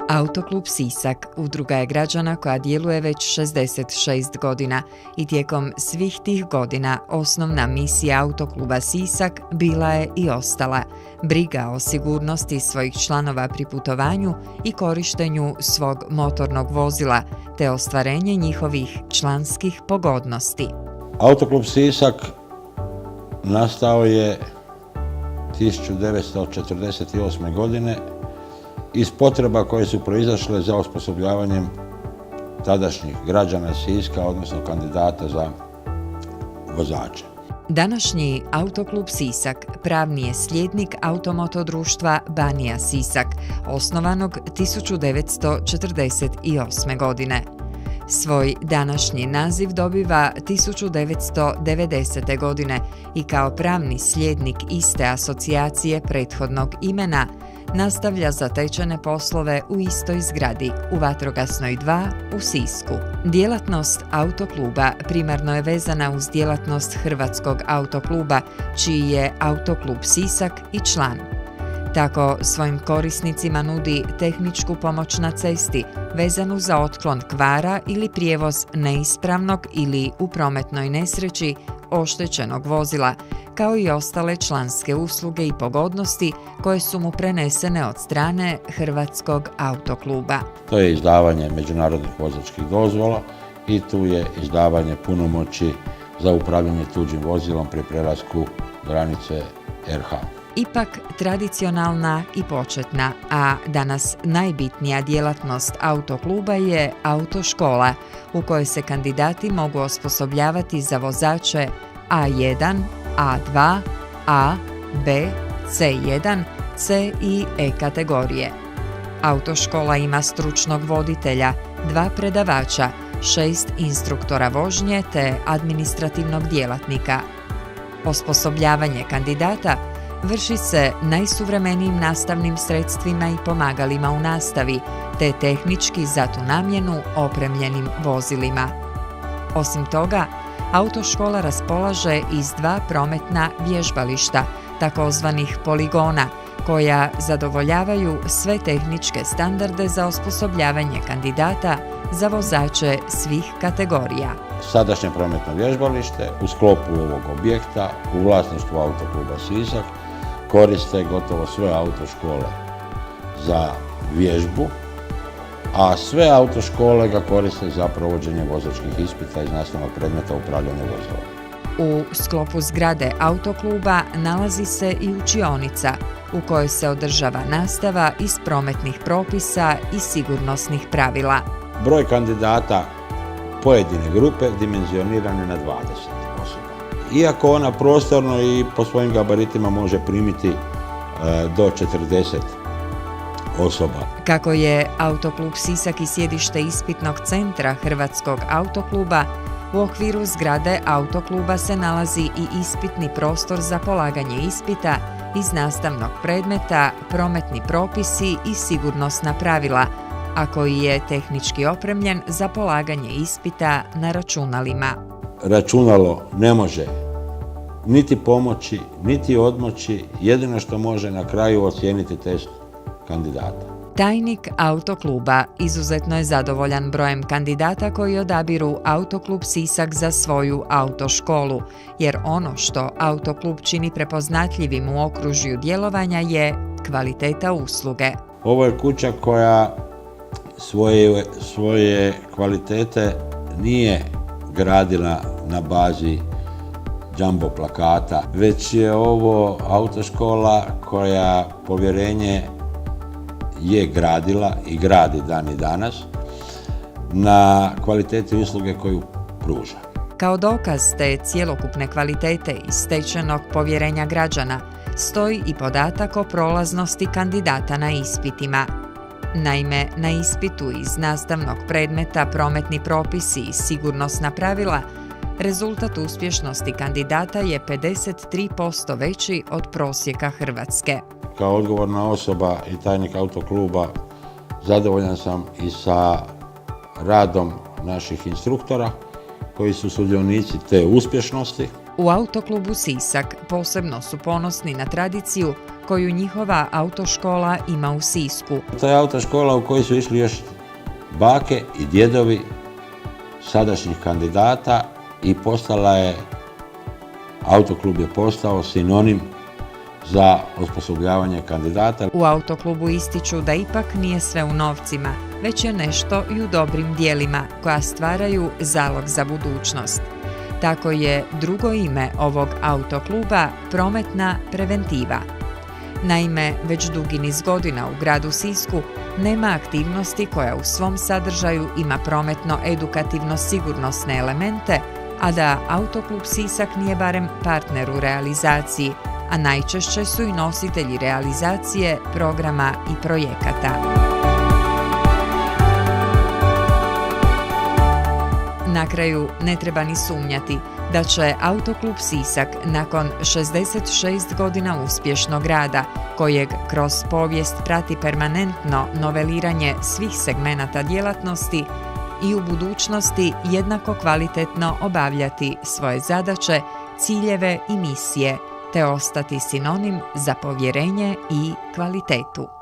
Autoklub Sisak udruga je građana koja djeluje već 66 godina i tijekom svih tih godina osnovna misija Autokluba Sisak bila je i ostala briga o sigurnosti svojih članova pri putovanju i korištenju svog motornog vozila te ostvarenje njihovih članskih pogodnosti. Autoklub Sisak nastao je 1948. godine iz potreba koje su proizašle za osposobljavanjem tadašnjih građana Siska, odnosno kandidata za vozače. Današnji Autoklub Sisak pravni je slijednik automoto društva Banija Sisak, osnovanog 1948. godine. Svoj današnji naziv dobiva 1990. godine i kao pravni slijednik iste asocijacije prethodnog imena nastavlja zatečene poslove u istoj zgradi, u Vatrogasnoj 2 u Sisku. Djelatnost autokluba primarno je vezana uz djelatnost Hrvatskog autokluba, čiji je Autoklub Sisak i član. Tako svojim korisnicima nudi tehničku pomoć na cesti, vezanu za otklon kvara ili prijevoz neispravnog ili u prometnoj nesreći oštećenog vozila, kao i ostale članske usluge i pogodnosti koje su mu prenesene od strane Hrvatskog autokluba. To je izdavanje međunarodnih vozačkih dozvola i tu je izdavanje punomoći za upravljanje tuđim vozilom pri prelasku granice RH. Ipak tradicionalna i početna, a danas najbitnija djelatnost autokluba je autoškola, u kojoj se kandidati mogu osposobljavati za vozače A1, A2, A, B, C1, C i E kategorije. Autoškola ima stručnog voditelja, 2 predavača, 6 instruktora vožnje te administrativnog djelatnika. Osposobljavanje kandidata vrši se najsuvremenijim nastavnim sredstvima i pomagalima u nastavi, te tehnički za tu namjenu opremljenim vozilima. Osim toga, autoškola raspolaže i s 2 prometna vježbališta, takozvanih poligona, koja zadovoljavaju sve tehničke standarde za osposobljavanje kandidata za vozače svih kategorija. Sadašnje prometno vježbalište u sklopu ovog objekta u vlasništvu Autokluba Sisak koriste gotovo sve autoškole za vježbu, a sve autoškole ga koriste za provođenje vozačkih ispita iz nastavnog predmeta upravljanja vozilom. U sklopu zgrade autokluba nalazi se i učionica u kojoj se održava nastava iz prometnih propisa i sigurnosnih pravila. Broj kandidata pojedine grupe dimenzioniran je na 20 osoba. Iako ona prostorno i po svojim gabaritima može primiti do 40 osoba. Kako je Autoklub Sisak i sjedište ispitnog centra Hrvatskog autokluba, u okviru zgrade autokluba se nalazi i ispitni prostor za polaganje ispita iz nastavnog predmeta, prometni propisi i sigurnosna pravila, a koji je tehnički opremljen za polaganje ispita na računalima. Računalo ne može niti pomoći, niti odmoći, jedino što može na kraju ocijeniti test kandidata. Tajnik autokluba izuzetno je zadovoljan brojem kandidata koji odabiru Autoklub Sisak za svoju autoškolu, jer ono što autoklub čini prepoznatljivim u okružju djelovanja je kvaliteta usluge. Ovo je kuća koja svoje kvalitete nije gradila na bazi jumbo plakata, već je ovo autoškola koja povjerenje je gradila i gradi dan i danas na kvaliteti usluge koju pruža. Kao dokaz te cjelokupne kvalitete i stečenog povjerenja građana stoji i podatak o prolaznosti kandidata na ispitima. Naime, na ispitu iz nastavnog predmeta prometni propisi i sigurnosna pravila rezultat uspješnosti kandidata je 53% veći od prosjeka Hrvatske. Kao odgovorna osoba i tajnik autokluba zadovoljan sam i sa radom naših instruktora koji su sudionici te uspješnosti. U Autoklubu Sisak posebno su ponosni na tradiciju koju njihova autoškola ima u Sisku. To je autoškola u kojoj su išli još bake i djedovi sadašnjih kandidata i Autoklub je postao sinonim za osposobljavanje kandidata. U Autoklubu ističu da ipak nije sve u novcima, već je nešto i u dobrim dijelima koja stvaraju zalog za budućnost. Tako je drugo ime ovog autokluba prometna preventiva. Naime, već dugi niz godina u gradu Sisku nema aktivnosti koja u svom sadržaju ima prometno-edukativno-sigurnosne elemente, a da Autoklub Sisak nije barem partner u realizaciji, a najčešće su i nositelji realizacije programa i projekata. Na kraju ne treba ni sumnjati da će Autoklub Sisak nakon 66 godina uspješnog rada, kojeg kroz povijest prati permanentno noveliranje svih segmenata djelatnosti, i u budućnosti jednako kvalitetno obavljati svoje zadaće, ciljeve i misije, te ostati sinonim za povjerenje i kvalitetu.